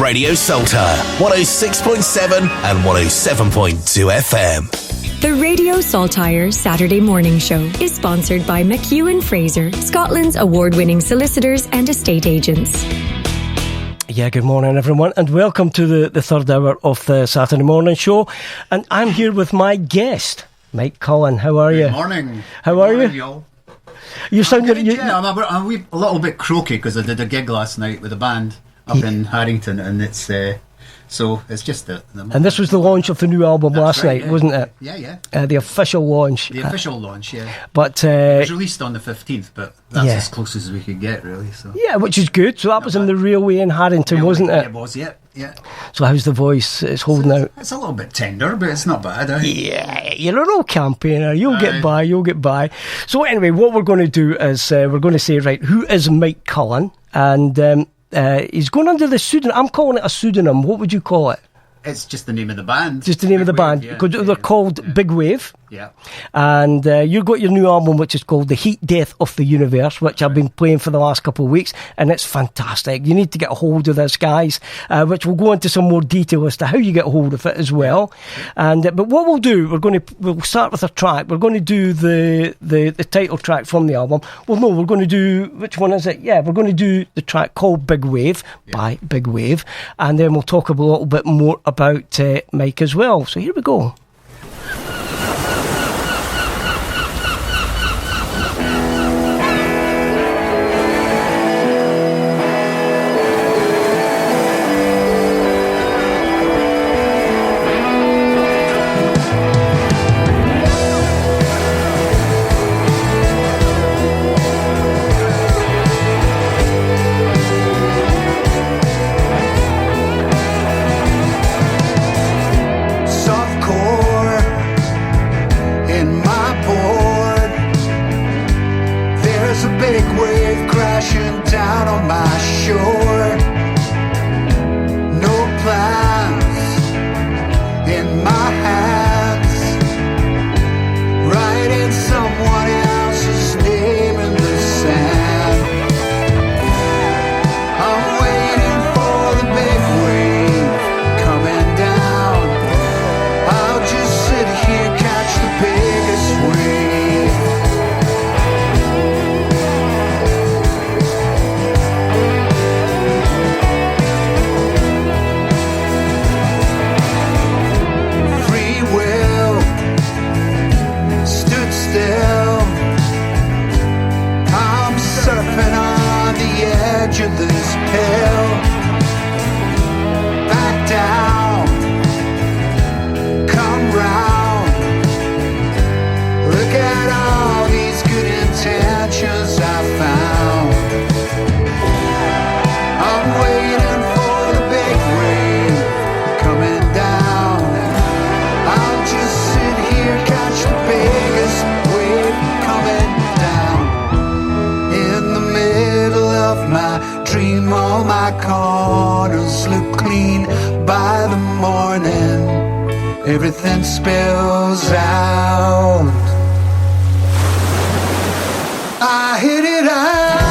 Radio Salter, 106.7 and 107.2 FM. The Radio Saltire Saturday Morning Show is sponsored by McEwen Fraser, Scotland's award-winning solicitors and estate agents. Yeah, good morning everyone and welcome to the third hour of the Saturday Morning Show. And I'm here with my guest, Mike Cullen. How are you? Good morning. How Good are morning, you? Y'all. You sound good. Yeah, I'm a little bit croaky because I did a gig last night with a band up in Harrington, and it's so it's just the and this was the launch of the new album last night, yeah. wasn't it? Yeah. The official launch. The official launch, yeah. But it was released on the 15th, but that's yeah. as close as we could get, really. So yeah, which is good. So that was in the Railway in Harrington, wasn't it? It was, yeah. So how's the voice? It's holding out. It's a little bit tender, but it's not bad. Yeah, you're an old campaigner. You'll get by. So anyway, what we're going to do is we're going to say, right, who is Mike Cullen? And he's going under the pseudonym. I'm calling it a pseudonym. What would you call it? It's just the name of the band. Just the name of the band. Yeah, because they're called Big Wave. Yeah. And you've got your new album, which is called The Heat Death of the Universe, which I've been playing for the last couple of weeks, and it's fantastic. You need to get a hold of this, guys, which we'll go into some more detail as to how you get a hold of it as well. And but what we'll do, we'll start with a track. We're going to do the title track from the album. Well, no, we're going to do, which one is it? Yeah, we're going to do the track called Big Wave by Big Wave, and then we'll talk a little bit more about Mike as well. So here we go. Everything spills out. I hit it out.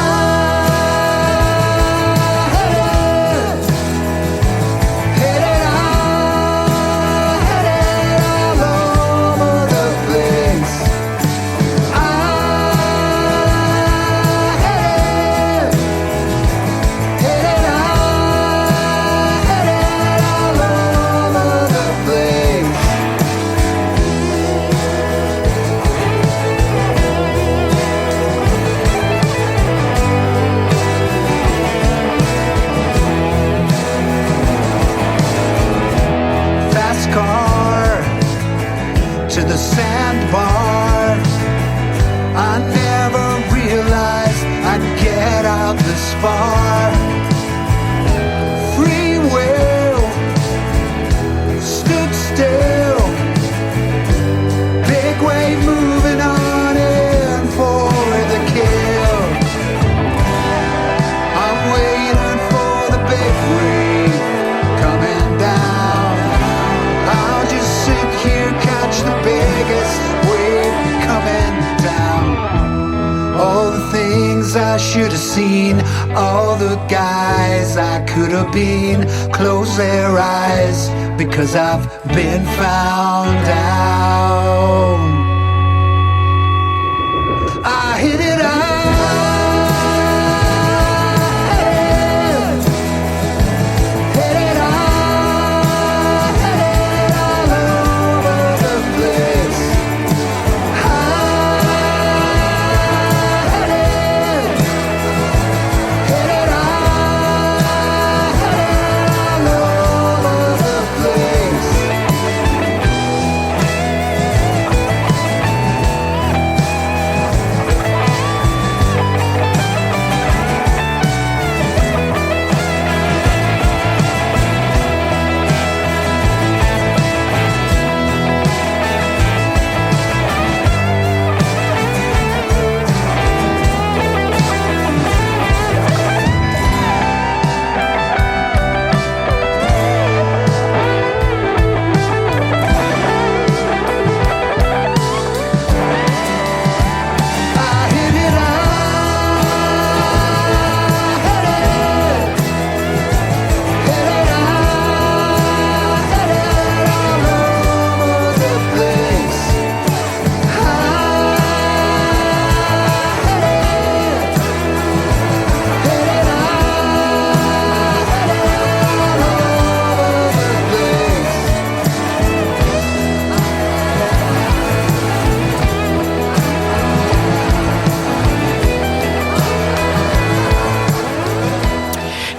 I should have seen. All the guys I could have been close their eyes, because I've been found out. I hit it out.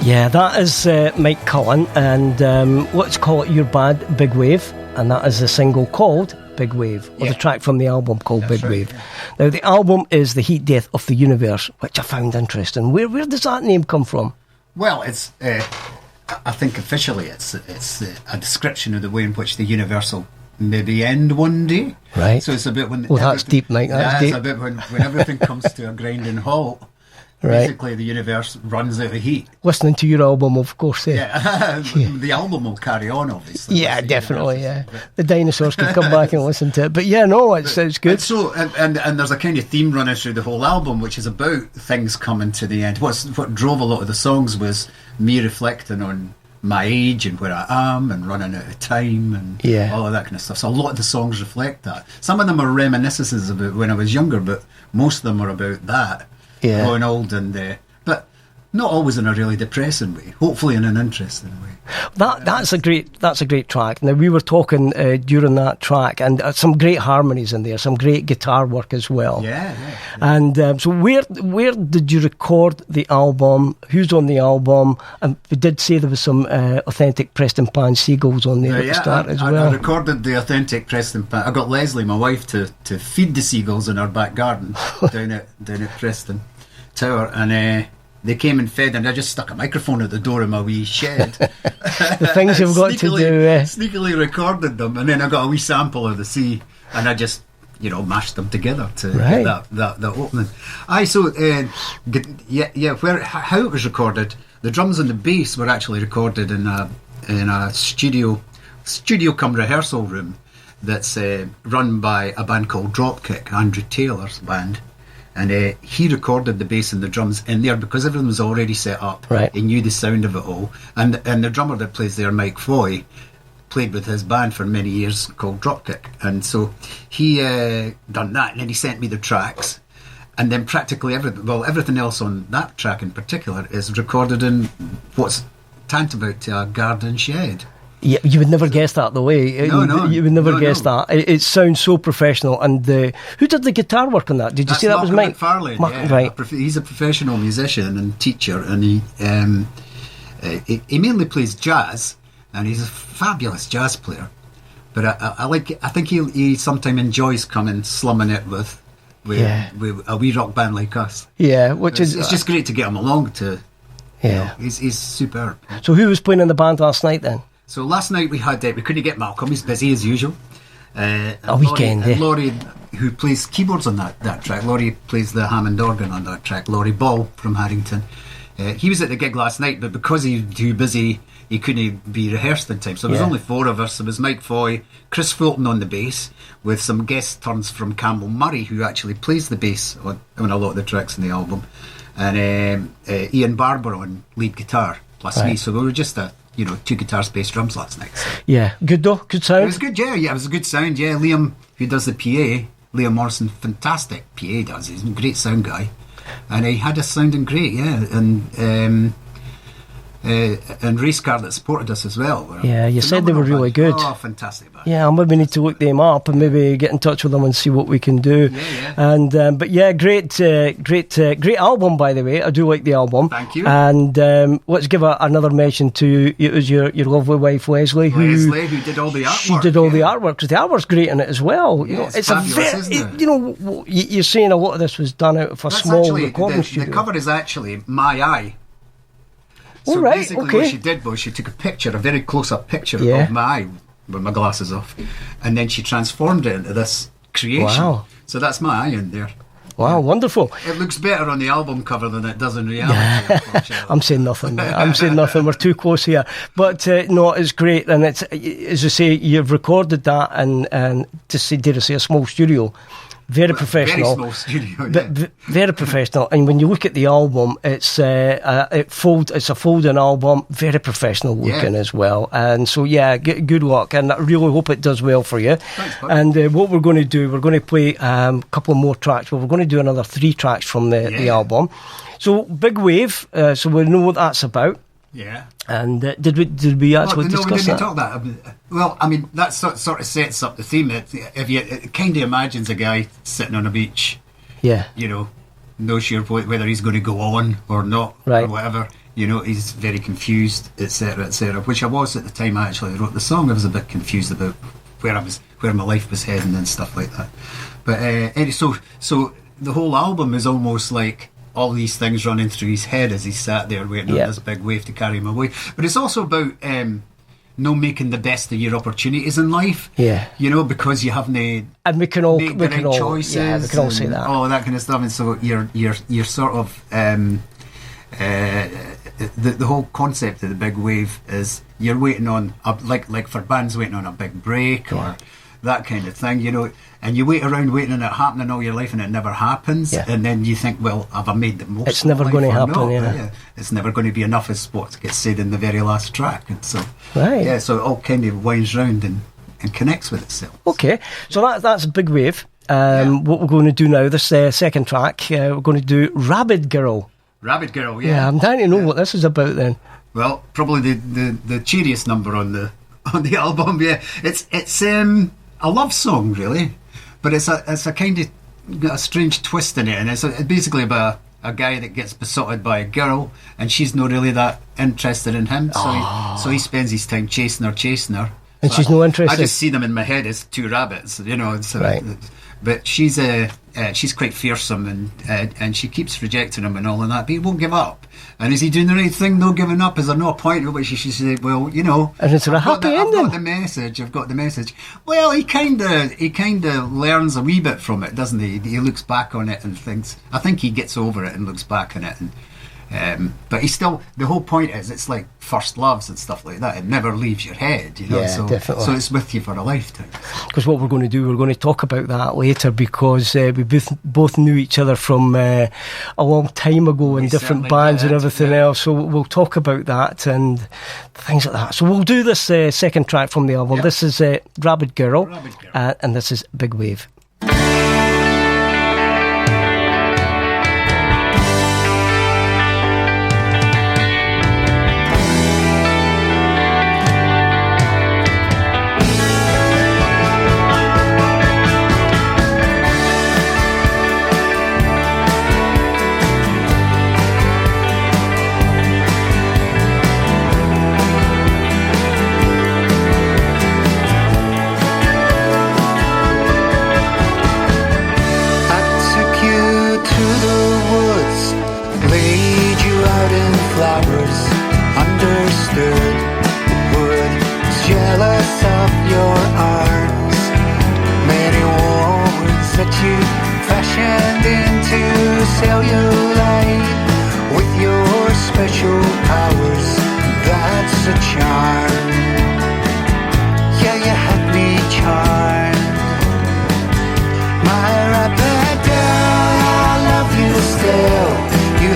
Yeah, that is Mike Cullen, and let's call it your band, Big Wave, and that is a single called Big Wave, or the track from the album called Big Wave. Now, the album is The Heat Death of the Universe, which I found interesting. Where does that name come from? Well, it's I think officially it's a description of the way in which the universe will maybe end one day. Right. So it's a bit when... Oh, that's deep, Mike. That's deep. It's a bit when everything comes to a grinding halt. Right. Basically, the universe runs out of heat. Listening to your album, of course. Yeah, the album will carry on, obviously. Yeah, definitely. Yeah, the dinosaurs can come back and listen to it. But yeah, no, it's good. And so, and there's a kind of theme running through the whole album, which is about things coming to the end. What drove a lot of the songs was me reflecting on my age and where I am and running out of time and all of that kind of stuff. So a lot of the songs reflect that. Some of them are reminiscences about when I was younger, but most of them are about that. Yeah. Growing old but not always in a really depressing way. Hopefully in an interesting way. That's a great track. Now we were talking during that track, and some great harmonies in there, some great guitar work as well. Yeah. And so where did you record the album? Who's on the album? And we did say there was some authentic Preston Pan Seagulls on there at the start as well. I recorded the authentic Preston Pan. I got Leslie, my wife, to feed the seagulls in our back garden down at Preston Tower, and they came and fed, and I just stuck a microphone at the door of my wee shed. The things you've got to do. Sneakily recorded them, and then I got a wee sample of the sea, and I just, mashed them together to get that opening. How it was recorded, the drums and the bass were actually recorded in a studio cum rehearsal room that's run by a band called Dropkick, Andrew Taylor's band. And he recorded the bass and the drums in there because everything was already set up. Right. He knew the sound of it all. And the drummer that plays there, Mike Foy, played with his band for many years called Dropkick. And so he done that, and then he sent me the tracks. And then practically everything else on that track in particular is recorded in what's tantamount to a garden shed. Yeah, you would never guess that, the way. No. You would never guess that. It sounds so professional. And who did the guitar work on that? Did you say that was Mike? McFarlane, Right. He's a professional musician and teacher, and he mainly plays jazz, and he's a fabulous jazz player. But I think he sometimes enjoys coming slumming it with a wee rock band like us. Yeah, it's just great to get him along to. Yeah, he's superb. So who was playing in the band last night then? So last night we couldn't get Malcolm, he's busy as usual. A weekend, Laurie, who plays keyboards on that track, Laurie plays the Hammond organ on that track, Laurie Ball from Harrington. He was at the gig last night, but because he was too busy, he couldn't be rehearsed in time. So there was only four of us. There was Mike Foy, Chris Fulton on the bass, with some guest turns from Campbell Murray, who actually plays the bass on a lot of the tracks in the album. and Ian Barber on lead guitar plus me. So we were just two guitars, bass, drums last night. So. Yeah, good though, good sound. It was good, yeah, it was a good sound. Yeah, Liam, who does the PA, Liam Morrison, fantastic PA does. He's a great sound guy, and he had us sounding great. Yeah, and Racecar that supported us as well. Yeah, you said they were really good. Oh, fantastic band. Yeah, maybe we need to look them up and maybe get in touch with them and see what we can do. Yeah. And but yeah, great album, by the way. I do like the album. Thank you. And let's give another mention to it was your lovely wife Leslie, who did all the artwork. She did all the artwork, because the artwork's great in it as well. Yeah, it's fabulous, isn't it? You're saying a lot of this was done out of a small recording studio. The cover is actually my eye. So basically what she did was she took a very close-up picture of my eye with my glasses off, and then she transformed it into this creation. Wow. So that's my eye in there. Wow, wonderful. It looks better on the album cover than it does in reality. I'm saying nothing. We're too close here. But no, it's great. And it's, as I say, you've recorded that and dare I say, a small studio. Very professional. Very small studio, yeah. Very professional. And when you look at the album, it's a folding album, very professional looking as well. And so, yeah, good luck. And I really hope it does well for you. Thanks, buddy. And what we're going to do, we're going to play a couple more tracks. But we're going to do another 3 tracks from the album. So, Big Wave, so we know what that's about. Yeah. And did we actually discuss that? Talk that. Well, I mean, that sort of sets up the theme. It kind of imagines a guy sitting on a beach. Yeah. Not sure whether he's going to go on or not, right, or whatever. He's very confused, etc., etc. Which I was at the time I actually wrote the song. I was a bit confused about where my life was heading and stuff like that. But anyway, so the whole album is almost like all these things running through his head as he sat there waiting on this big wave to carry him away. But it's also about making the best of your opportunities in life. Yeah. Because you haven't made we can all choices. Yeah, we can all say that. All that kind of stuff. And so you're sort of the whole concept of the big wave is you're waiting on like for bands waiting on a big break or that kind of thing, and you wait around waiting on it happening all your life and it never happens, and then you think, well, have I made the most? It's never going to happen. It's never going to be enough, is what gets said in the very last track, and so so it all kind of winds round and connects with itself. Okay, so that's Big Wave. What we're going to do now, this second track, we're going to do Rabid Girl. Rabid Girl, yeah. I'm dying to know what this is about then. Well, probably the cheeriest number on the album. Yeah, it's a love song, really, but it's a kind of got a strange twist in it, and it's basically about a guy that gets besotted by a girl, and she's not really that interested in him, so he spends his time chasing her, and she's not interested. I just see them in my head as 2 rabbits, so, right. But she's quite fearsome, and she keeps rejecting him and all of that, but he won't give up. And is he doing the right thing? No giving up. Is there no point at which she should say, well, and it's a happy ending. I've got the message. Well, he kind of learns a wee bit from it, doesn't he? He looks back on it and thinks. I think he gets over it and looks back on it, but he's still. The whole point is, it's like first loves and stuff like that. It never leaves your head, Yeah, so, definitely. So it's with you for a lifetime. Because what we're going to do, we're going to talk about that later, because we both knew each other from a long time ago in different bands and everything else. So we'll talk about that and things like that. So we'll do this second track from the album. Yep. This is Rabid Girl, and this is Big Wave. You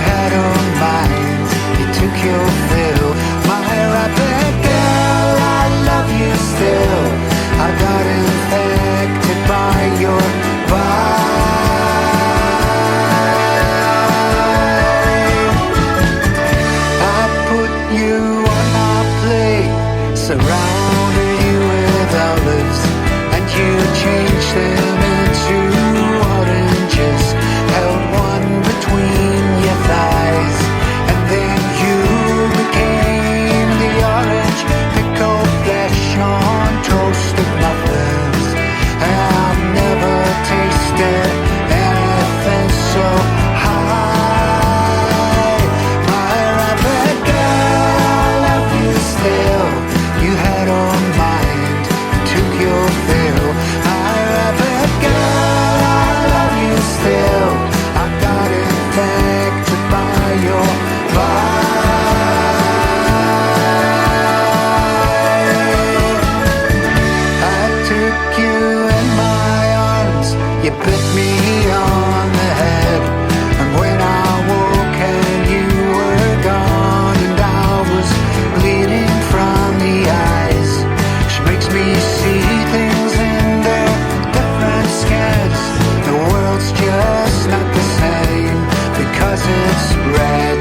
spread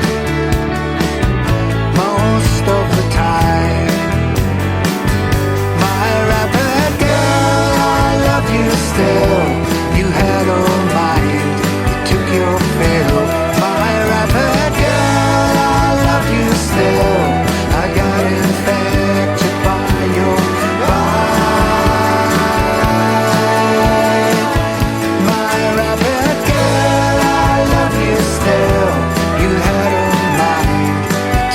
most of the time. My rapid girl, I love you still. You had all mind, you took your fill. My rapid girl, I love you still. I got infected by your bite. My rapid girl, I love you still. You had all mind, you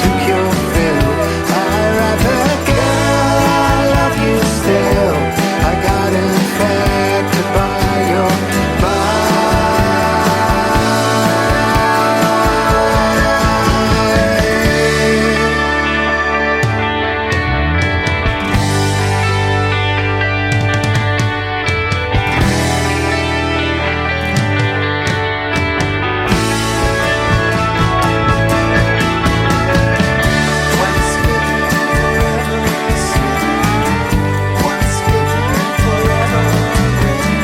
took your fill. My rapid girl, I love you still. I got infected by your bite. Once bitten, forever smitten. Once bitten, forever bitten.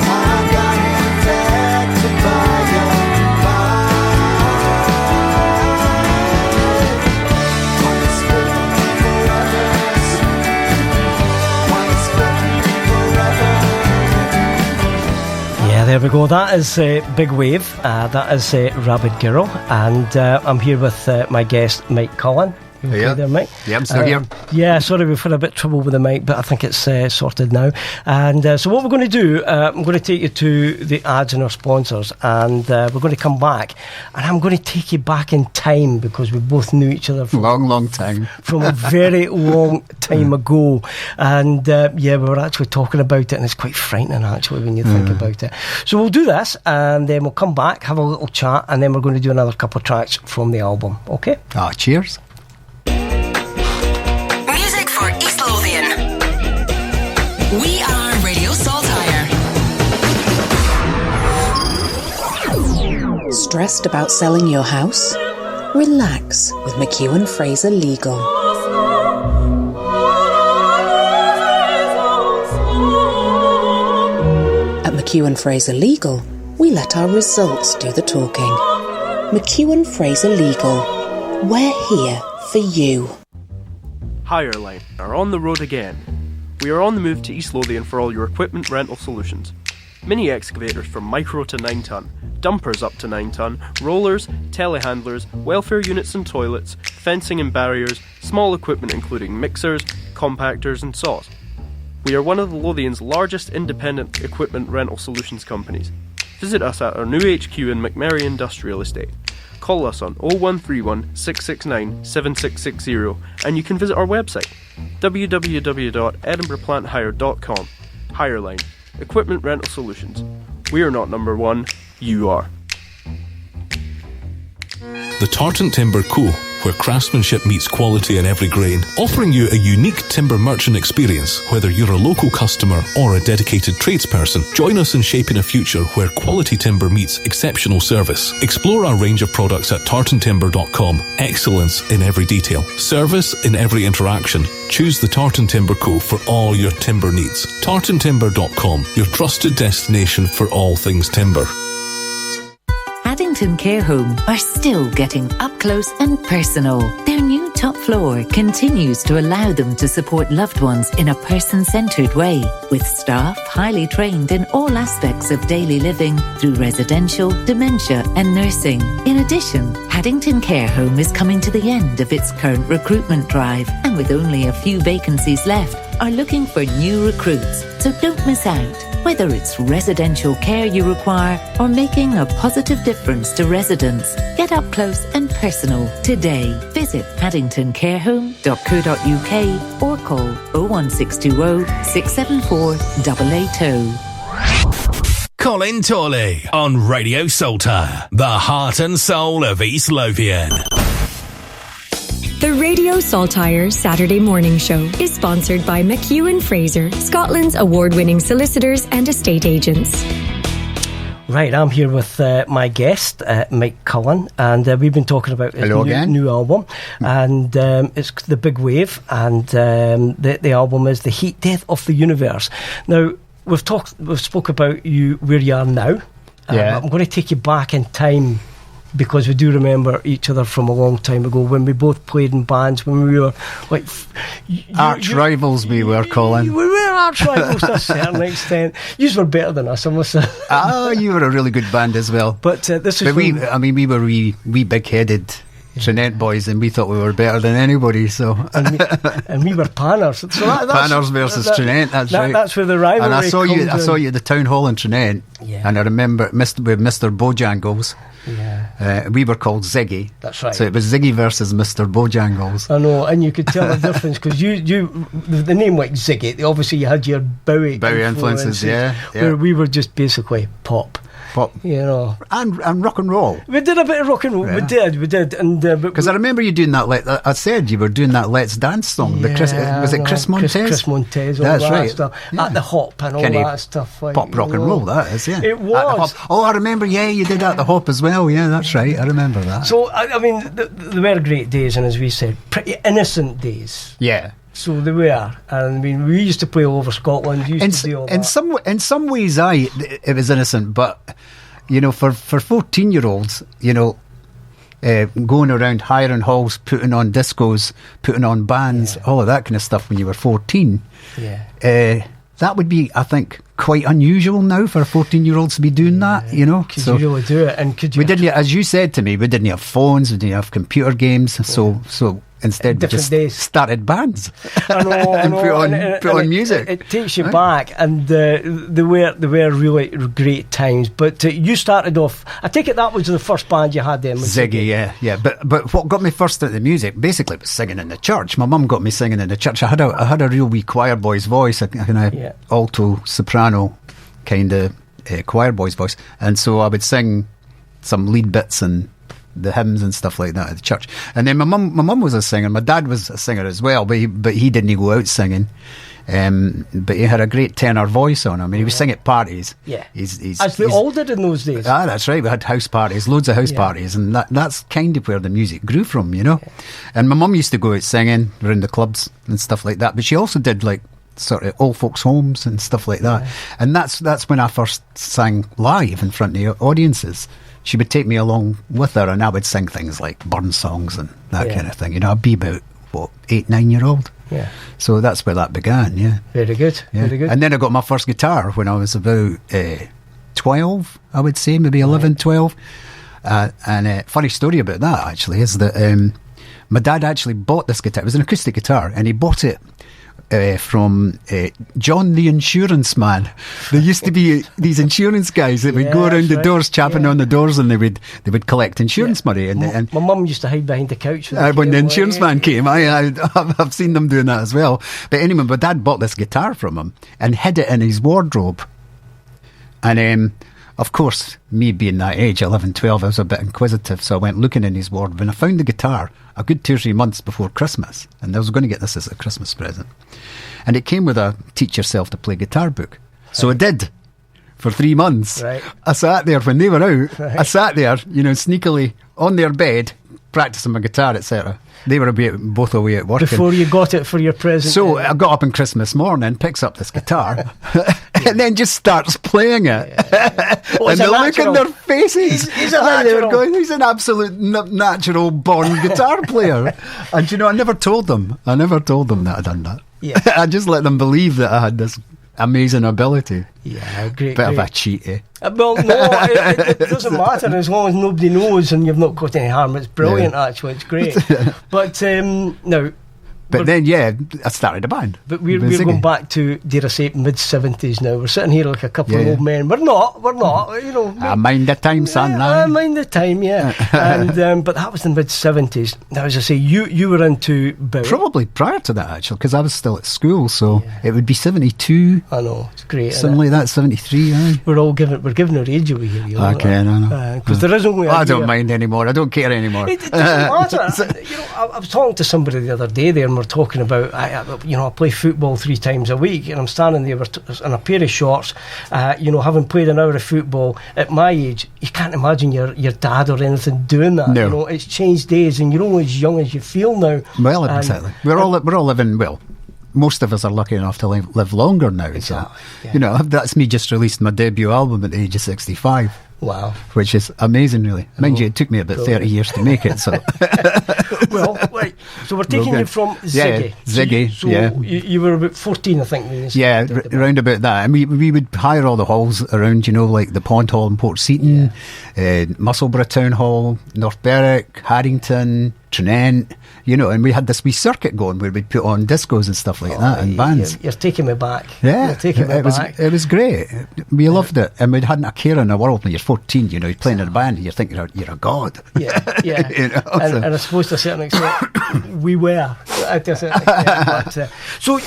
I got infected by your bite. Once bitten, forever smitten. Once bitten, forever. Yeah, there we go. That is Big Wave. That is Rabid Girl. And I'm here with my guest, Mike Cullen. You okay Yeah. there, Mike? Yeah, I'm still here. Yeah, sorry, we've had a bit of trouble with the mic, but I think it's sorted now. And so what we're going to do, I'm going to take you to the ads and our sponsors, and we're going to come back, and I'm going to take you back in time, because we both knew each other from Long time. from a very long time ago. And yeah, we were actually talking about it, and it's quite frightening actually when you think about it. So we'll do this, and then we'll come back, have a little chat, and then we're going to do another couple of tracks from the album. Okay? Ah, cheers. Music for East Lothian. We are Radio Saltire. Stressed about selling your house? Relax with McEwen Fraser Legal. At McEwen Fraser Legal, we let our results do the talking. McEwen Fraser Legal. We're here for you. Hireline are on the road again. We are on the move to East Lothian for all your equipment rental solutions. Mini excavators from micro to 9 tonne, dumpers up to 9 tonne, rollers, telehandlers, welfare units and toilets, fencing and barriers, small equipment including mixers, compactors and saws. We are one of the Lothian's largest independent equipment rental solutions companies. Visit us at our new HQ in McMurray Industrial Estate. Call us on 0131 669 7660 and you can visit our website www.edinburghplanthire.com. Hireline, equipment rental solutions. We are not number one, you are. The Tartan Timber Co., where craftsmanship meets quality in every grain, offering you a unique timber merchant experience. Whether you're a local customer or a dedicated tradesperson, join us in shaping a future where quality timber meets exceptional service. Explore our range of products at tartantimber.com. Excellence in every detail, service in every interaction. Choose the Tartan Timber Co. for all your timber needs. tartantimber.com, your trusted destination for all things timber. Addington Care Home are still getting up close and personal. Their new top floor continues to allow them to support loved ones in a person-centred way, with staff highly trained in all aspects of daily living through residential, dementia and nursing. In addition, Addington Care Home is coming to the end of its current recruitment drive, and with only a few vacancies left, are looking for new recruits. So don't miss out. Whether it's residential care you require or making a positive difference to residents, get up close and personal today. Visit addingtoncarehome.co.uk or call 01620 674 880. Colin Torley on Radio Saltire, the heart and soul of East Lothian. The Radio Saltire Saturday Morning Show is sponsored by McEwen Fraser, Scotland's award-winning solicitors and estate agents. Right, I'm here with my guest, Mike Cullen, and we've been talking about his new album, and it's The Big Wave, and the album is The Heat Death of the Universe. Now, we've spoke about you, where you are now. I'm going to take you back in time because we do remember each other from a long time ago when we both played in bands when we were like arch rivals. We were, Colin. We were arch rivals to a certain extent. You were better than us, I must say. You were a really good band as well. But this is. But we were wee big-headed Trinette boys, and we thought we were better than anybody. So and we were Panners. So Panners versus Trinette. That's right. That's where the rivalry. And I saw you at the town hall in Trinette. Yeah. And I remember with Mr. Bojangles. Yeah. We were called Ziggy. That's right. So it was Ziggy versus Mr. Bojangles. I know, and you could tell the difference because the name like Ziggy. Obviously, you had your Bowie influences. Yeah. Where we were just basically pop. You know, and rock and roll. We did a bit of rock and roll. Yeah. We did, and because I remember you doing that. I said you were doing that Let's Dance song. Was it Chris Montez? Chris Montez. All That's that right. Stuff. Yeah. At the Hop and all that stuff. Like, pop rock and roll. That is, yeah. It was. Oh, I remember. Yeah, you did at the Hop as well. Yeah, that's right. I remember that. So I mean, there were great days, and as we said, pretty innocent days. Yeah. So they were, and I mean, we used to play all over Scotland. We used to do all that. In some ways, it was innocent, but. You know, for 14-year-olds, you know, going around hiring halls, putting on discos, putting on bands, all of that kind of stuff when you were 14, that would be, I think, quite unusual now for 14-year-olds to be doing that, you know. Could you really do it? And could you? We didn't, as you said to me, we didn't have phones, we didn't have computer games, so instead we just started bands and put on music. It takes you back, and they were really great times. But you started off, I take it that was the first band you had then. Ziggy, yeah. But what got me first at the music basically was singing in the church. My mum got me singing in the church. I had a real wee choir boy's voice, a kind of alto soprano kind of choir boy's voice, and so I would sing some lead bits and the hymns and stuff like that at the church. And then my mum was a singer. My dad was a singer as well, but he didn't go out singing. But he had a great tenor voice on him. I mean, he would sing at parties. Yeah, he's as they all did in those days. That's right. We had house parties, loads of house parties, and that's kind of where the music grew from, you know. And my mum used to go out singing around the clubs and stuff like that. But she also did like sort of old folks' homes and stuff like that. And that's when I first sang live in front of audiences. She would take me along with her, and I would sing things like Burn songs and that kind of thing. You know, I'd be about 8-9-year-old. Yeah. So that's where that began. Yeah. Very good. Yeah. Very good. And then I got my first guitar when I was about 12, I would say, maybe 11, 12. And funny story about that actually is that my dad actually bought this guitar. It was an acoustic guitar, and he bought it from John the Insurance Man. There used to be these insurance guys that would go around the doors, chapping on the doors, and they would collect insurance money. And my mum used to hide behind the couch when the insurance man came. I've seen them doing that as well. But anyway, my dad bought this guitar from him and hid it in his wardrobe. And of course, me being that age, 11, 12, I was a bit inquisitive, so I went looking in his wardrobe, and I found the guitar a good 2 or 3 months before Christmas, and I was going to get this as a Christmas present. And it came with a teach yourself to play guitar book. So I did, for 3 months. Right. I sat there, when they were out, I sat there, you know, sneakily on their bed, practicing my guitar, etc. They were both away at work. Before you got it for your present. So I got up on Christmas morning, picks up this guitar, and then just starts playing it. And the look in their faces. He's a natural. They were going, he's an absolute natural born guitar player. And you know, I never told them that I'd done that. Yeah. I just let them believe that I had this amazing ability. Yeah, great. Bit of a cheat, eh? Well, no, it doesn't matter as long as nobody knows and you've not got any harm. It's brilliant, actually. It's great. But now. But then, I started a band. But we're going back to, dare I say, mid-70s now. We're sitting here like a couple of old men. We're not, you know. I mind the time, son. I mind the time, And but that was the mid-70s. Now, as I say, you were into Bowie. Probably prior to that, actually, because I was still at school, so it would be 72. I know, it's great. Something like that, 73, aye. We're giving our age away here, you know. Okay, I know. Because there is only I don't mind anymore. I don't care anymore. It doesn't matter. You know, I was talking to somebody the other day there, and we're talking about, I play football 3 times a week, and I'm standing there in a pair of shorts, having played an hour of football at my age. You can't imagine your dad or anything doing that. No. You know, it's changed days, and you're only as young as you feel now. Well, exactly. We're all living well. Most of us are lucky enough to live longer now. Exactly. So, you know, that's me just released my debut album at the age of 65. Wow. Which is amazing, really. Mind you, it took me about 30 years to make it, so... Well, right, so we're taking you from Ziggy. Yeah, Ziggy, So yeah. You were about 14, I think. When you Yeah, started. round about that. And we would hire all the halls around, you know, like the Pond Hall in Port Seton, Musselburgh Town Hall, North Berwick, Haddington, Trinent, you know, and we had this wee circuit going where we'd put on discos and stuff like that and bands. You're taking me back. Yeah, You're taking me back. It was great. We loved it, and we hadn't a care in the world. When you're 14, you know, you're playing in a band, and you're thinking you're a god. Yeah. You know, and I suppose to a certain extent, we were. To a certain extent, but, so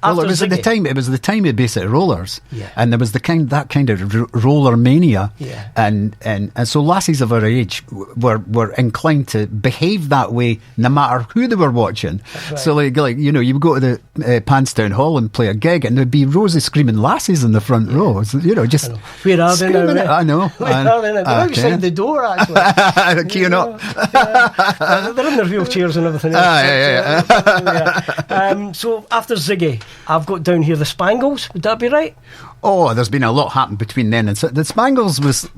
well, it was Ziggy, at the time. It was the time of Basic Rollers, Yeah. and there was that kind of roller mania, Yeah. and so lassies of our age were inclined to behave that way, no matter who they were watching. right. So like you know, you would go to the Panstown Hall and play a gig, and there'd be rows of screaming lassies in the front row. So, you know, just where are they now? screaming it. I know. Where are they now? They're outside the door, actually. Queuing up. They're in their wheelchairs and everything else. So after Ziggy, I've got down here the Spangles. Would that be right? Oh, there's been a lot happened between then and so the Spangles was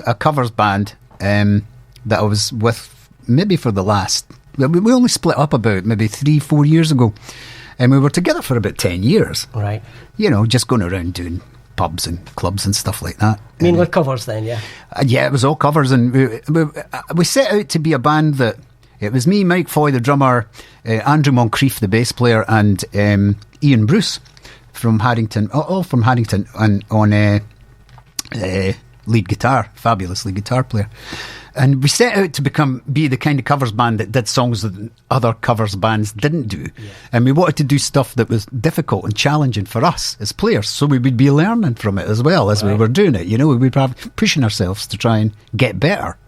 a covers band that I was with maybe for the last. We only split up about maybe 3-4 years ago, and we were together for about 10 years. Right. You know, just going around doing pubs and clubs and stuff like that. Mainly covers then, yeah. Yeah, it was all covers, and we set out to be a band that. It was me, Mike Foy, the drummer, Andrew Moncrief, the bass player, and Ian Bruce from Haddington, all from Haddington, and on lead guitar, fabulous lead guitar player. And we set out to be the kind of covers band that did songs that other covers bands didn't do. Yeah. And we wanted to do stuff that was difficult and challenging for us as players, so we would be learning from it as well as we were doing it. You know, we'd be pushing ourselves to try and get better.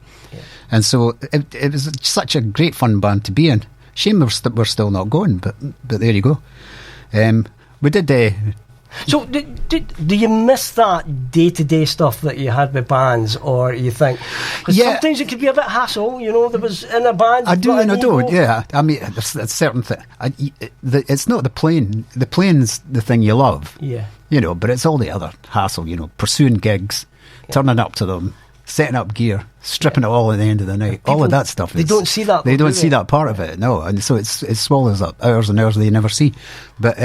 And so it was such a great fun band to be in. Shame we're still not going, but there you go. We did. So do you miss that day-to-day stuff that you had with bands, or you think? Because sometimes it could be a bit hassle, you know. There was in a band. I do and I don't. Yeah, I mean, there's certain thing. It's not the playing. The playing's the thing you love. Yeah. You know, but it's all the other hassle. You know, pursuing gigs, turning up to them, setting up gear, stripping it all at the end of the night. All of that stuff. They don't see that. They don't see that part of it. No, and so it swallows up hours and hours they never see. But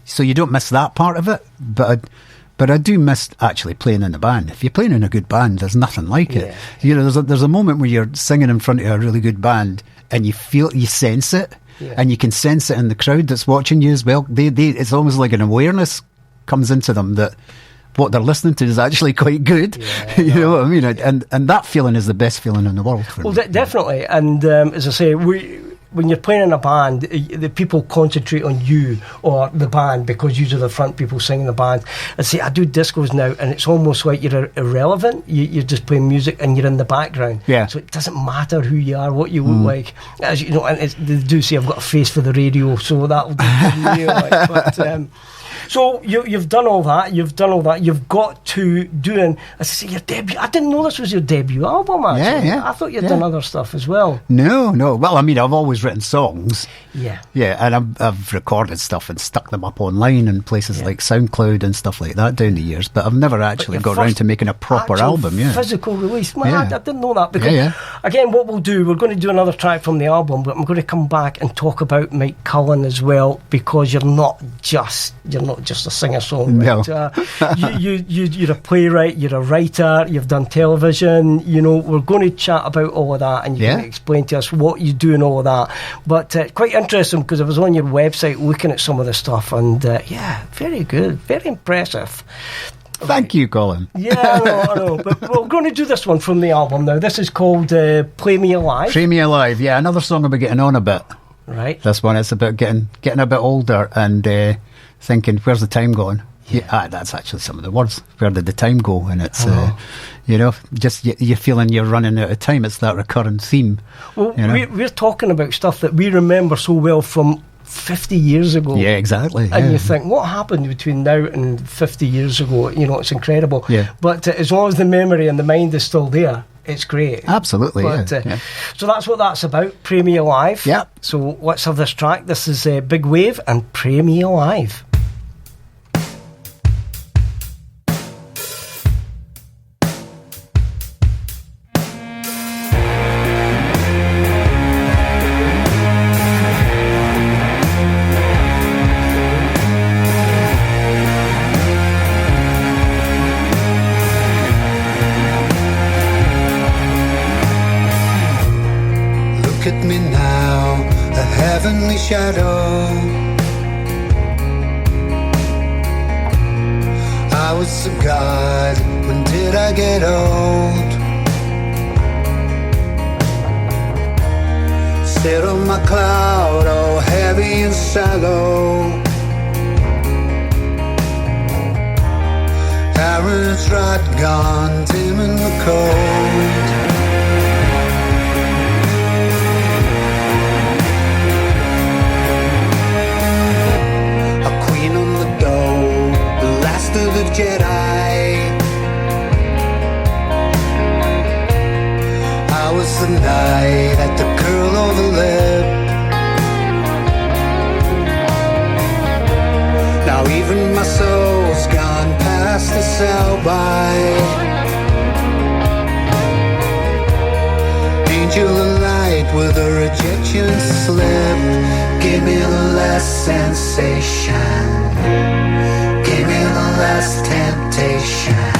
so you don't miss that part of it. But I do miss actually playing in a band. If you're playing in a good band, there's nothing like it. You know, there's a moment where you're singing in front of a really good band and you sense it, and you can sense it in the crowd that's watching you as well. It's almost like an awareness comes into them that what they're listening to is actually quite good. You know what I mean? And that feeling is the best feeling in the world for me. Definitely. And as I say, when you're playing in a band, the people concentrate on you or the band because you're the front people singing the band. I say, I do discos now, and it's almost like you're irrelevant. You're just playing music and you're in the background. Yeah. So it doesn't matter who you are, what you look like. As you know, and they do say I've got a face for the radio, so that'll do for me. But so you've done all that. You've got to doing, as I say, your debut. I didn't know this was your debut album, actually. Yeah. I thought you'd done other stuff as well. No. Well, I mean, I've always written songs. Yeah. Yeah, and I've recorded stuff and stuck them up online in places like SoundCloud and stuff like that down the years, but I've never actually got around to making a proper album. Yeah. Physical release. Man, I didn't know that. Because, again, what we'll do, we're going to do another track from the album, but I'm going to come back and talk about Mike Cullen as well, because you're not just a singer-songwriter. No. You're a playwright, you're a writer, you've done television. You know, we're going to chat about all of that, and you're going to explain to us what you do and all of that. But quite interesting, because I was on your website looking at some of the stuff, and very good, very impressive. Thank you, Colin. Yeah, I know. But we're going to do this one from the album now. This is called Play Me Alive. Play Me Alive, yeah. Another song about getting on a bit. Right. This one, it's about getting a bit older and thinking, where's the time gone? Yeah, that's actually some of the words. Where did the time go? And it's, you know, just you're feeling you're running out of time. It's that recurrent theme. Well, you know? we're talking about stuff that we remember so well from 50 years ago. Yeah, exactly. And you think, what happened between now and 50 years ago? You know, it's incredible. Yeah. But as long as the memory and the mind is still there, it's great. Absolutely, but, So that's what that's about, Pray Me Alive. Yeah. So let's have this track. This is Big Wave and Pray Me Alive. Look at me now, a heavenly shadow. I was a god, when did I get old? Sit on my cloud, all heavy and shallow. Arrow's rod gone, dim in the cold. A queen on the dome, the last of the Jedi. I was the knight at the curl of a lip. Now even my soul's gone past the sell-by. Angel of light with a rejection slip. Give me the last sensation. Give me the last temptation.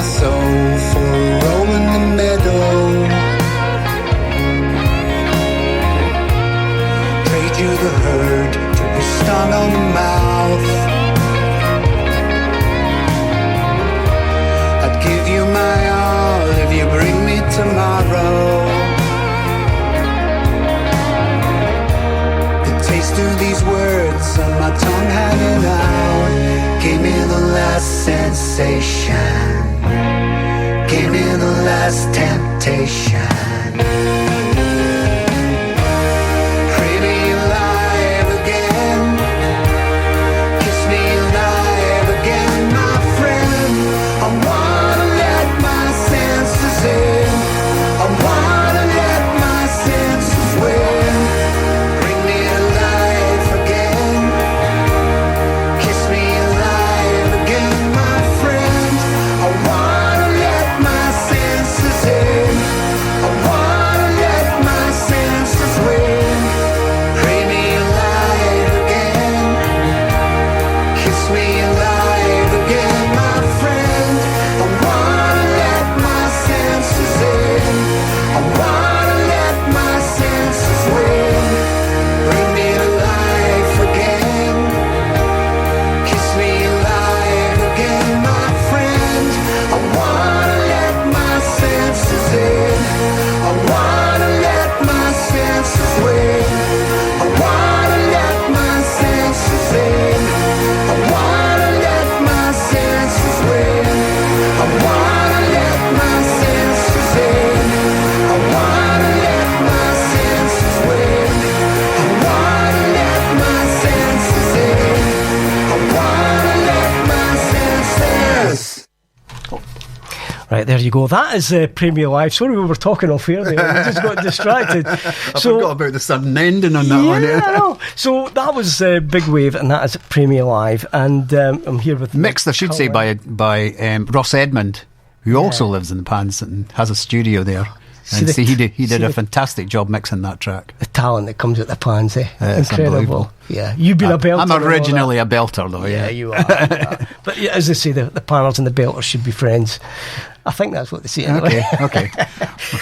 Soul for a roll in the meadow. Trade you the herd to be stung on the mouth. I'd give you my all if you bring me tomorrow. The taste of these words on my tongue hanging out. Give me the last sensation. Give me the last temptation. Pray me alive again. Kiss me alive again, my friend. I wanna let my senses in. I wanna let my senses win. Bring me alive again. Kiss me alive again, my friend. I wanna let my senses in. I wanna let my senses win. Pray me alive again. Kiss me alive again, my friend. I wanna let my senses in. I wanna let my senses win. Bring me alive again. Kiss me alive again, my friend. I wanna let my senses in. I wanna let my senses win. I wanna let my senses in. I wanna let my senses win. I wanna let my senses in. I wanna let my senses win. I wanna let my senses in. I wanna let my senses. Right, there you go. That is Premier Live. Sorry, we were talking off air there. We just got distracted. I forgot about the sudden ending on that one. Yeah, I know. So that was Big Wave, and that is Premier Live. And I'm here with mixed, I should say, by Ross Edmond, who also lives in the Pans and has a studio there. And he did a fantastic job mixing that track. The talent that comes at the Pans, eh? It's Incredible. Yeah, you've been a belter. I'm originally a belter, though. Yeah, you are. But yeah, as they say, the Panners and the belters should be friends. I think that's what they say anyway. Okay.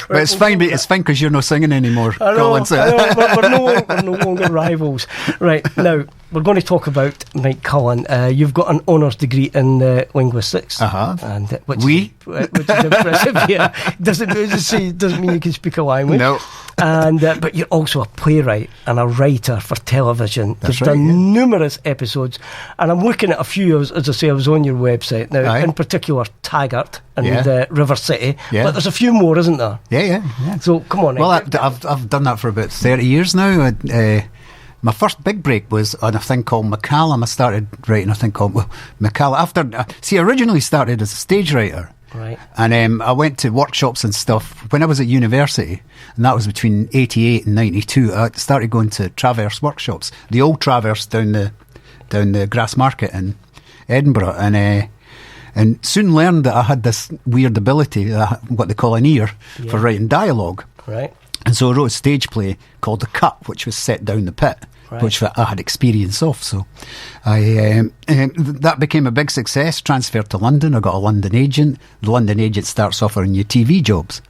But it's fine because you're not singing anymore, Colin. We're no longer rivals. Right, now, we're going to talk about Mike Cullen. You've got an honours degree in linguistics. And which is impressive, yeah. Doesn't mean you can speak a language. No. And but you're also a playwright and a writer for television. That's You've right, done numerous episodes, and I'm looking at a few. As I say, I was on your website now. Aye. In particular, Taggart and Yeah. River City. Yeah. But there's a few more, isn't there? Yeah. So come on. Well, I've done that for about 30 years now. My first big break was on a thing called McCallum. I started writing a thing called McCallum. I originally started as a stage writer. Right. And I went to workshops and stuff when I was at university, and that was between 88 and 92. I started going to Traverse workshops, the old Traverse down the Grass Market in Edinburgh, and soon learned that I had this weird ability, what they call an ear, for writing dialogue. Right. And so I wrote a stage play called The Cut, which was set down the pit, which I had experience of. So that became a big success, transferred to London. I got a London agent. The London agent starts offering you TV jobs.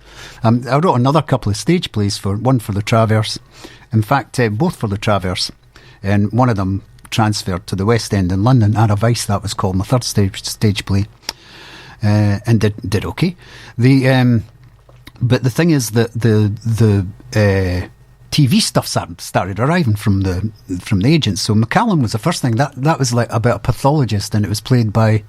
I wrote another couple of stage plays, one for the Traverse. In fact, both for the Traverse. And one of them transferred to the West End in London. Anna Vice, that was called my third stage play. And did okay. But the thing is that the TV stuff started arriving from the agents. So McCallum was the first thing. That was like about a pathologist, and it was played by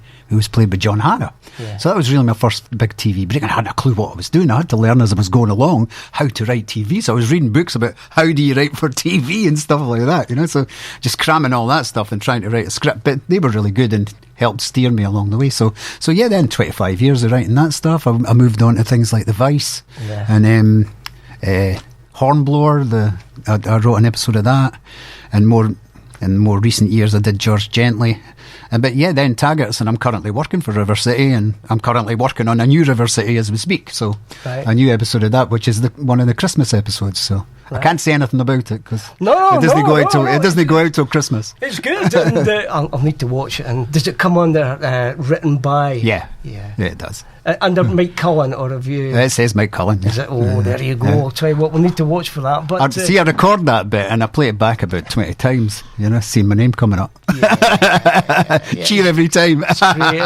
John Hannah. Yeah. So that was really my first big TV break. I hadn't a clue what I was doing. I had to learn as I was going along how to write TV. So I was reading books about how do you write for TV and stuff like that, you know. So just cramming all that stuff and trying to write a script. But they were really good and helped steer me along the way. So yeah, then 25 years of writing that stuff. I moved on to things like The Vice and Hornblower. I wrote an episode of that, and in more recent years I did George Gently. But yeah, then Taggart's, and I'm currently working for River City, and I'm currently working on a new River City as we speak. So a new episode of that, which is one of the Christmas episodes. So I can't say anything about it because it doesn't go out till Christmas. It's good, and I'll need to watch it. And does it come under written by? Yeah, it does. Under Mike Cullen, or have you? It says Mike Cullen. Is it? Oh, there you go. Yeah. I'll tell you what, we'll need to watch for that. But I record that bit and I play it back about 20 times. You know, seeing my name coming up. Cheer every time. That's great.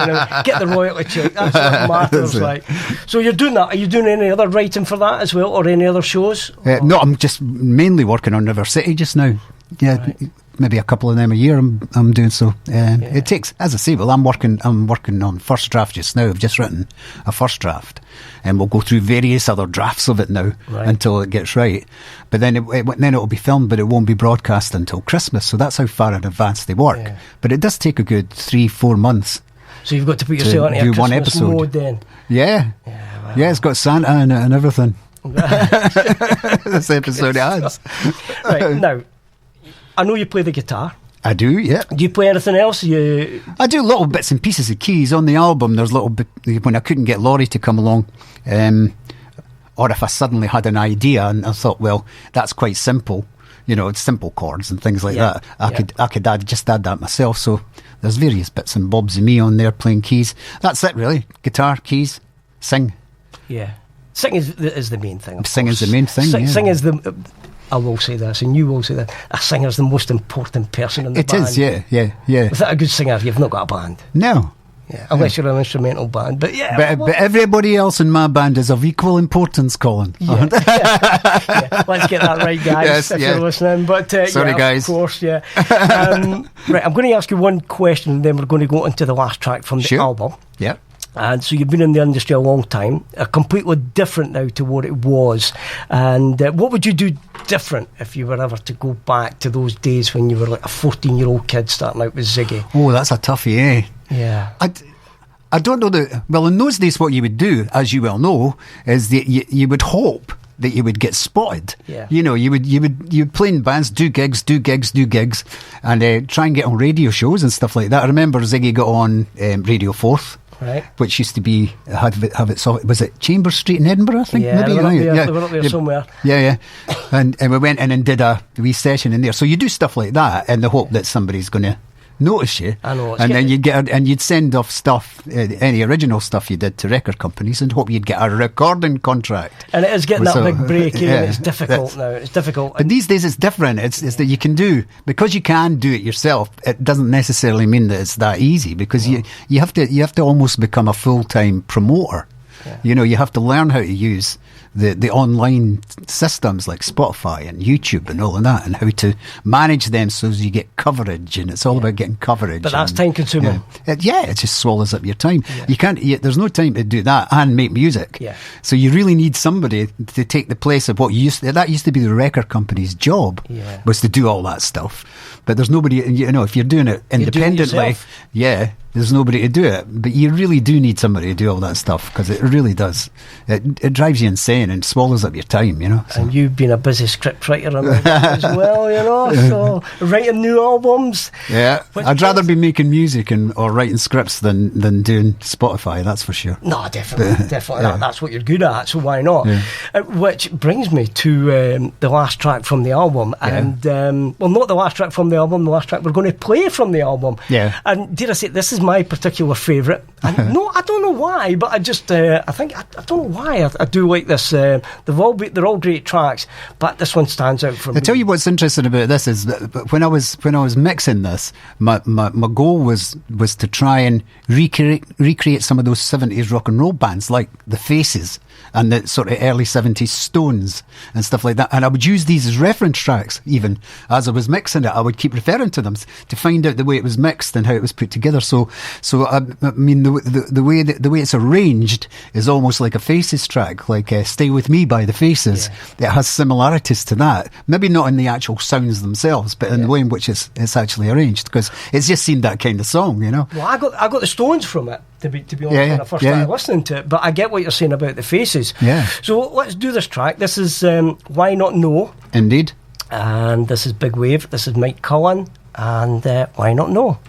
Get the royalty check. That's what matters. Like. So you're doing that. Are you doing any other writing for that as well, or any other shows? No, I'm just mainly working on River City just now. Yeah. Right. Maybe a couple of them a year I'm doing so. It takes, as I say, well, I'm working on first draft just now. I've just written a first draft, and we'll go through various other drafts of it now until it gets right. But then it'll be filmed, but it won't be broadcast until Christmas. So that's how far in advance they work. Yeah. But it does take a good 3-4 months. So you've got to put yourself into a Christmas one episode mode then. Yeah, it's got Santa in it and everything. This episode has. Right, now, I know you play the guitar. I do, yeah. Do you play anything else? I do little bits and pieces of keys on the album. There's little bit when I couldn't get Laurie to come along, or if I suddenly had an idea and I thought, well, that's quite simple. You know, it's simple chords and things like that. I could add that myself. So there's various bits and bobs of me on there playing keys. That's it, really. Guitar, keys, sing. Yeah, sing is the main thing. Sing is the main thing. Sing is the. I will say this, and you will say that a singer's the most important person in the band. It is, yeah. Without a good singer, you've not got a band. No. Yeah, unless you're an instrumental band. But but everybody else in my band is of equal importance, Colin. Yeah. Let's get that right, guys, if you're listening. But sorry, guys. Of course, Right, I'm going to ask you one question, and then we're going to go into the last track from the album. Yeah. And so you've been in the industry a long time, completely different now to what it was. And what would you do different if you were ever to go back to those days when you were like a 14-year-old kid starting out with Ziggy? Oh, that's a toughie, eh? Yeah. I don't know that. Well, in those days, what you would do, as you well know, is that you would hope that you would get spotted. Yeah. You know, you would play in bands, do gigs, and try and get on radio shows and stuff like that. I remember Ziggy got on Radio 4th. Right. Which used to be was it Chambers Street in Edinburgh, I think? Yeah, maybe. They were up there somewhere. Yeah. And we went in and did a wee session in there. So you do stuff like that in the hope that somebody's going to notice you. I know. And then you'd send off stuff, any original stuff you did, to record companies and hope you'd get a recording contract. And it is getting that big break in. It's difficult now. It's difficult. But these days it's different. It's that you can do, because you can do it yourself, it doesn't necessarily mean that it's that easy, because you have to almost become a full-time promoter. Yeah. You know, you have to learn how to use the online systems like Spotify and YouTube and all of that, and how to manage them so as you get coverage, and it's all about getting coverage. But that's and, time consuming. it just swallows up your time. You can't. There's no time to do that and make music. Yeah. So you really need somebody to take the place of what that used to be the record company's job, was to do all that stuff. But there's nobody. If you're doing it independently, there's nobody to do it. But you really do need somebody to do all that stuff, because it really does. It drives you insane and swallows up your time, So. And you've been a busy script writer as well, so writing new albums. Yeah, I'd rather be making music or writing scripts than doing Spotify, that's for sure. No, definitely. That's what you're good at, so why not? Which brings me to the last track from the album, and not the last track from the album, the last track we're going to play from the album. Yeah. And dare I say, this is my particular favourite. No, I don't know why, but I just I don't know why I do like this. They're all great tracks, but this one stands out for me. I tell you what's interesting about this is that when I was mixing this, my goal was to try and recreate some of those 70s rock and roll bands like the Faces and the sort of early 70s Stones and stuff like that. And I would use these as reference tracks. Even as I was mixing it, I would keep referring to them to find out the way it was mixed and how it was put together. So I mean, the way it's arranged is almost like a Faces track, like Stay With Me by the Faces. It has similarities to that. Maybe not in the actual sounds themselves, but in the way in which it's actually arranged, because it's just seemed that kind of song, Well, I got the Stones from it, to be honest, when I first started listening to it, but I get what you're saying about the Faces. Yeah. So let's do this track. This is Why Not Know. Indeed. And this is Big Wave. This is Mike Cullen. And Why Not Know. Why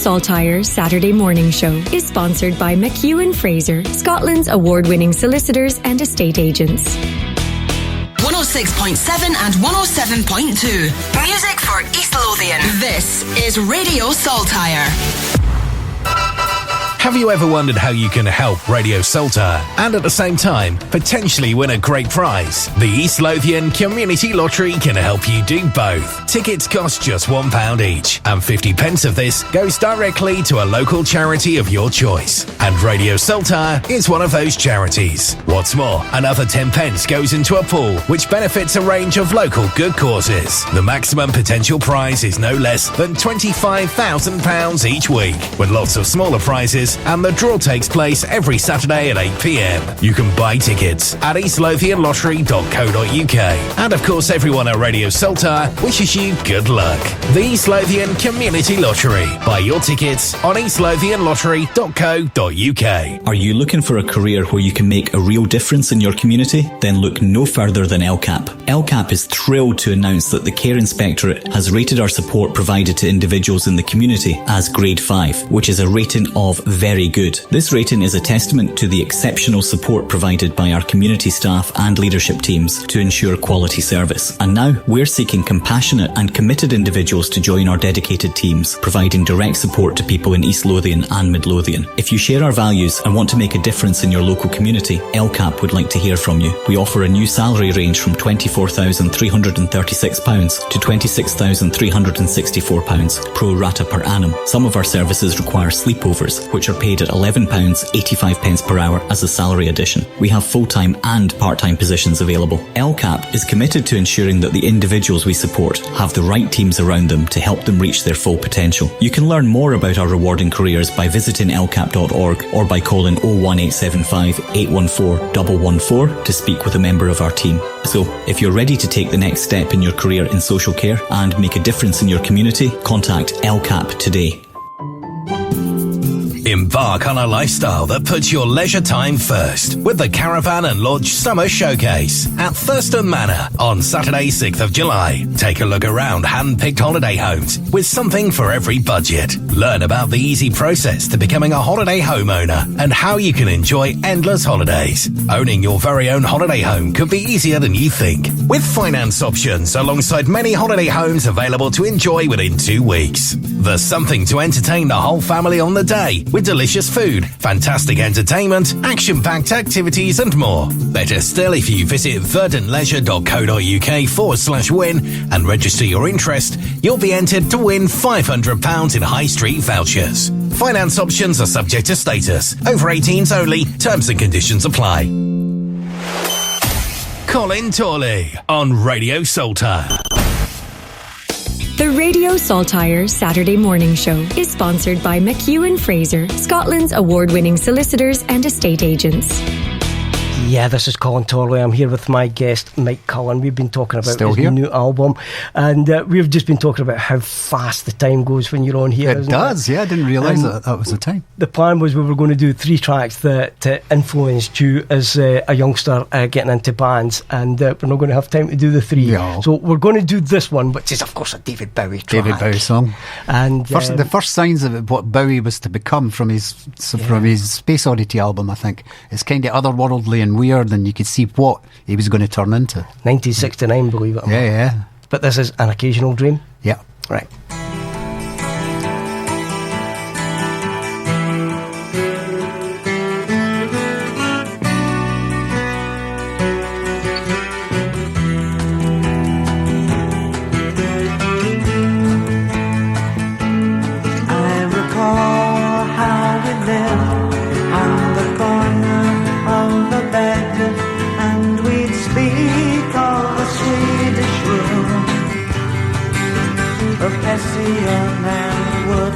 Saltire's Saturday morning show is sponsored by McEwen Fraser, Scotland's award-winning solicitors and estate agents. 106.7 and 107.2. Music for East Lothian. This is Radio Saltire. Have you ever wondered how you can help Radio Saltire and at the same time potentially win a great prize? The East Lothian Community Lottery can help you do both. Tickets cost just £1 each, and 50 pence of this goes directly to a local charity of your choice. And Radio Saltire is one of those charities. What's more, another 10 pence goes into a pool which benefits a range of local good causes. The maximum potential prize is no less than £25,000 each week, with lots of smaller prizes, and the draw takes place every Saturday at 8 p.m. You can buy tickets at eastlothianlottery.co.uk. And of course, everyone at Radio Saltire wishes you good luck. The East Lothian Community Lottery. Buy your tickets on eastlothianlottery.co.uk. Are you looking for a career where you can make a real difference in your community? Then look no further than LCAP. LCAP is thrilled to announce that the Care Inspectorate has rated our support provided to individuals in the community as Grade 5, which is a rating of very good. This rating is a testament to the exceptional support provided by our community staff and leadership teams to ensure quality service. And now we're seeking compassionate and committed individuals to join our dedicated teams, providing direct support to people in East Lothian and Mid Lothian. If you share our values and want to make a difference in your local community, LCAP would like to hear from you. We offer a new salary range from £24,336 to £26,364 pro rata per annum. Some of our services require sleepovers, which are paid at £11.85 per hour as a salary addition. We have full-time and part-time positions available. LCAP is committed to ensuring that the individuals we support have the right teams around them to help them reach their full potential. You can learn more about our rewarding careers by visiting lcap.org or by calling 01875 814 114 to speak with a member of our team. So, if you're ready to take the next step in your career in social care and make a difference in your community, contact LCAP today. Embark on a lifestyle that puts your leisure time first with the Caravan and Lodge Summer Showcase at Thurston Manor on Saturday 6th of July. Take a look around hand-picked holiday homes with something for every budget. Learn about the easy process to becoming a holiday homeowner and how you can enjoy endless holidays. Owning your very own holiday home could be easier than you think, with finance options alongside many holiday homes available to enjoy within 2 weeks. There's something to entertain the whole family on the day with delicious food, fantastic entertainment, action-packed activities and more. Better still, if you visit verdantleisure.co.uk/win and register your interest, you'll be entered to win £500 in high street vouchers. Finance options are subject to status. Over 18s only. Terms and conditions apply. Colin Torley on Radio Saltire. The Radio Saltire's Saturday morning show is sponsored by McEwen Fraser, Scotland's award-winning solicitors and estate agents. Yeah, this is Colin Torley. I'm here with my guest, Mike Cullen. We've been talking about Still his here. new album, and we've just been talking about how fast the time goes when you're on here. It does, yeah. I didn't realise that was the time. The plan was we were going to do 3 tracks that influenced you as a youngster getting into bands, and we're not going to have time to do the 3. Yeah. So we're going to do this one, which is, of course, a David Bowie track. David Bowie song. And the first signs of what Bowie was to become from his Space Oddity album, I think, it's kind of otherworldly and weird, and you could see what he was going to turn into. 1969, believe it or not. Yeah. But this is An Occasional Dream. Yeah. Right. I recall how we lived on the corner of the bed, and we'd speak of the Swedish room, of Hessian and wood,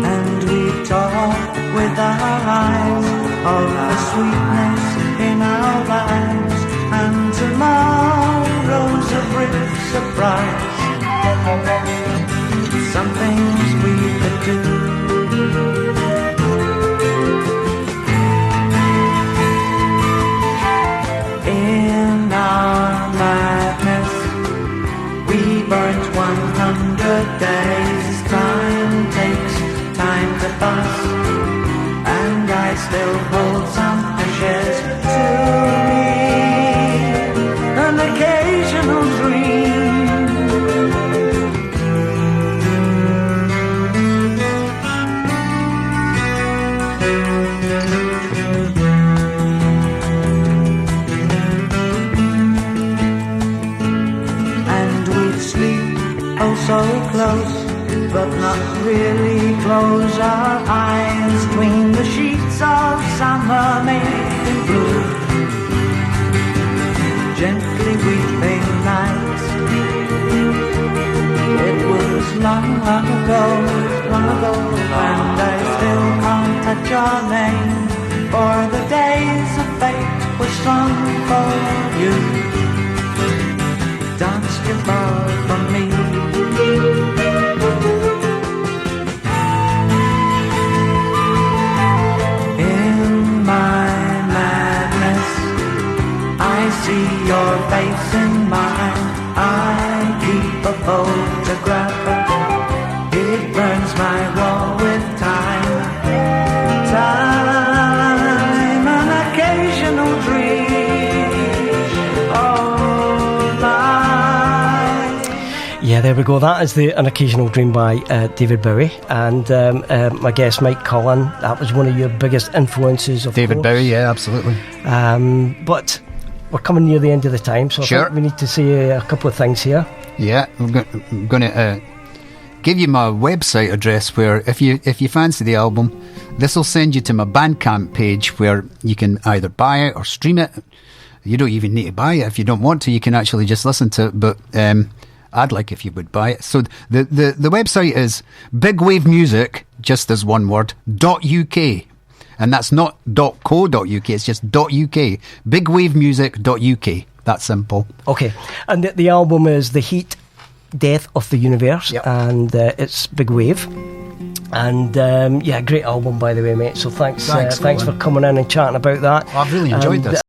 and we'd talk with our eyes of the sweetness in our lives, and tomorrow's a brief surprise. Some things we could do. In our madness, we burnt 100 days' time. oh so close, but not really close. Our eyes between the sheets of summer made in blue. Gently weeping nights. It was long, long ago, and I still can't touch your name. For the days of fate were strong for you. Danced you far from me. In my madness, I see your face in mine. I keep a photograph. It burns my wall with time. Time, an occasional dream. Oh, life. Yeah, there we go. That is An Occasional Dream by David Bowie. And my guest, Mike Cullen, that was one of your biggest influences, of David course. Bowie, yeah, absolutely. But we're coming near the end of the time, so Sure. I think we need to say a couple of things here. Yeah, I'm going to give you my website address, where if you fancy the album, this will send you to my Bandcamp page, where you can either buy it or stream it. You don't even need to buy it if you don't want to. You can actually just listen to it, but I'd like if you would buy it. So the website is bigwavemusic, just as one word, .uk. And that's not .co.uk, it's just .uk. Bigwavemusic.uk. That's simple. Okay. And the album is The Heat, Death of the Universe, Yep. and it's Big Wave. And yeah, great album, by the way, mate. So thanks Thanks, for coming in and chatting about that. I've really enjoyed this.